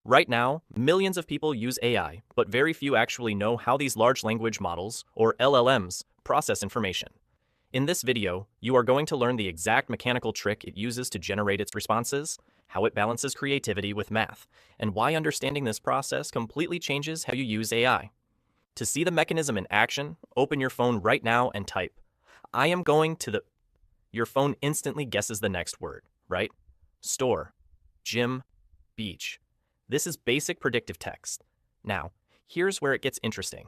Right now, millions of people use AI, but very few actually know how these large language models, or LLMs, process information. In this video, you are going to learn the exact mechanical trick it uses to generate its responses, how it balances creativity with math, and why understanding this process completely changes how you use AI. To see the mechanism in action, open your phone right now and type, I am going to the... Your phone instantly guesses the next word, right? Store, gym, beach. This is basic predictive text. Now, here's where it gets interesting.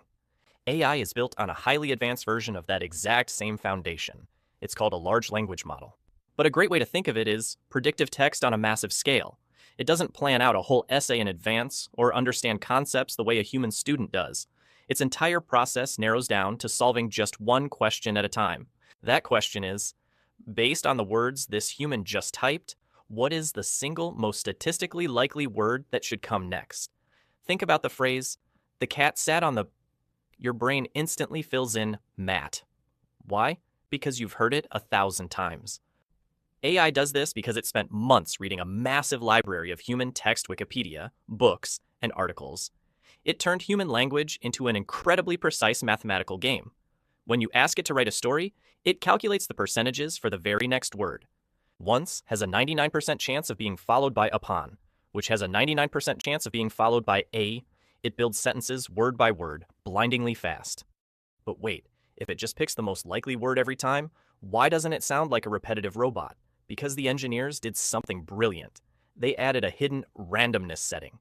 AI is built on a highly advanced version of that exact same foundation. It's called a large language model. But a great way to think of it is predictive text on a massive scale. It doesn't plan out a whole essay in advance or understand concepts the way a human student does. Its entire process narrows down to solving just one question at a time. That question is, based on the words this human just typed, what is the single most statistically likely word that should come next? Think about the phrase, the cat sat on the... Your brain instantly fills in Matt. Why? Because you've heard it 1,000 times. AI does this because it spent months reading a massive library of human text Wikipedia, books, and articles. It turned human language into an incredibly precise mathematical game. When you ask it to write a story, it calculates the percentages for the very next word. Once has a 99% chance of being followed by upon, which has a 99% chance of being followed by a. It builds sentences word by word, blindingly fast. But wait, if it just picks the most likely word every time, why doesn't it sound like a repetitive robot? Because the engineers did something brilliant. They added a hidden randomness setting.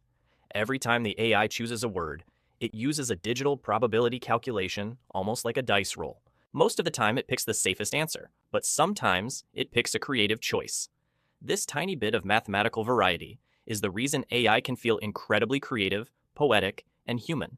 Every time the AI chooses a word, it uses a digital probability calculation, almost like a dice roll. Most of the time it picks the safest answer, but sometimes it picks a creative choice. This tiny bit of mathematical variety is the reason AI can feel incredibly creative, poetic, and human.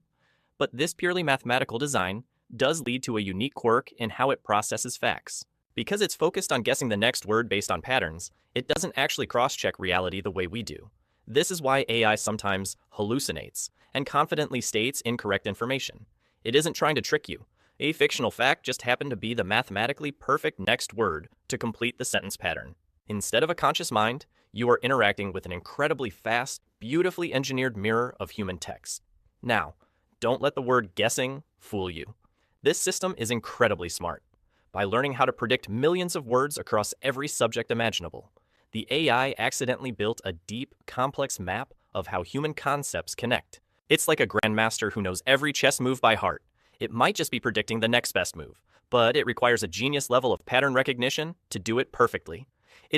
But this purely mathematical design does lead to a unique quirk in how it processes facts. Because it's focused on guessing the next word based on patterns, it doesn't actually cross-check reality the way we do. This is why AI sometimes hallucinates and confidently states incorrect information. It isn't trying to trick you. A fictional fact just happened to be the mathematically perfect next word to complete the sentence pattern. Instead of a conscious mind, you are interacting with an incredibly fast, beautifully engineered mirror of human text. Now, don't let the word guessing fool you. This system is incredibly smart. By learning how to predict millions of words across every subject imaginable, the AI accidentally built a deep, complex map of how human concepts connect. It's like a grandmaster who knows every chess move by heart. It might just be predicting the next best move, but it requires a genius level of pattern recognition to do it perfectly.